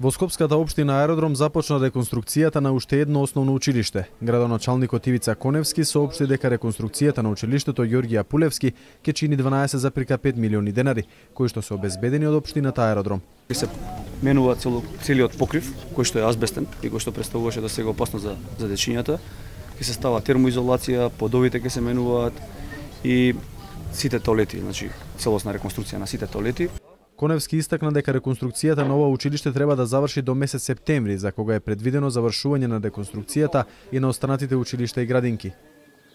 Во Скопската општина Аеродром започна реконструкцијата на уште едно основно училиште. Градоначалникот Ивица Коневски соопшти дека реконструкцијата на училиштето Ѓорѓи Апулевски ќе чини 12,5 милиони денари, кои што се обезбедени од општината Аеродром. Се менува целиот покрив, кој што е азбестен и кој што представуваше до сега опасно за дечињата. Ќе се става термоизолација, подовите ќе се менуваат и сите тоалети, значи целосна реконструкција на сите тоалети. Коневски истакна дека реконструкцијата на ова училиште треба да заврши до месец септември, за кога е предвидено завршување на реконструкцијата и на останатите училишта и градинки.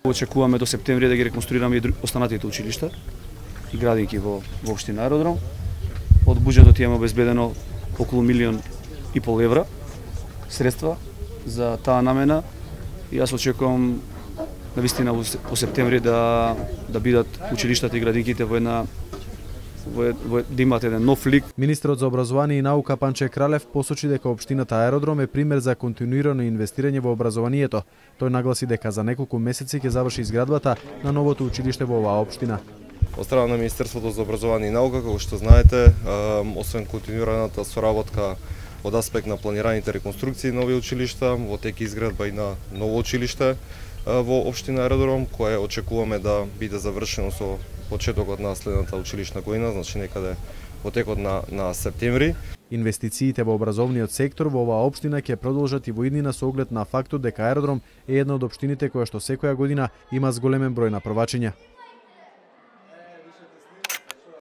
Очекуваме до септември да ги реконструираме и останатите училишта и градинки во општина Аеродром. Од буџетот имаме обезбедено околу 1,5 евра средства за таа намена и јас очекувам навистина во септември да бидат училиштата и градинките во да имате еден нов лик. Министерот за образование и наука Панче Кралев посочи дека општината Аеродром е пример за континуирано инвестирање во образованието. Тој нагласи дека за неколку месеци ќе заврши изградбата на новото училиште во оваа општина. Од страна на Министерството за образование и наука, како што знаете, освен континуираната соработка од аспект на планираните реконструкции на овие училишта, во тек изградба и на ново училиште во општина Аеродром, кое очекуваме да биде завршено со почетокот на следната училишна година, значи некаде во текот на септември. Инвестициите во образовниот сектор во оваа општина ќе продолжат и во иднина со оглед на фактот дека Аеродром е една од општините која што секоја година има зголемен број на првачиња.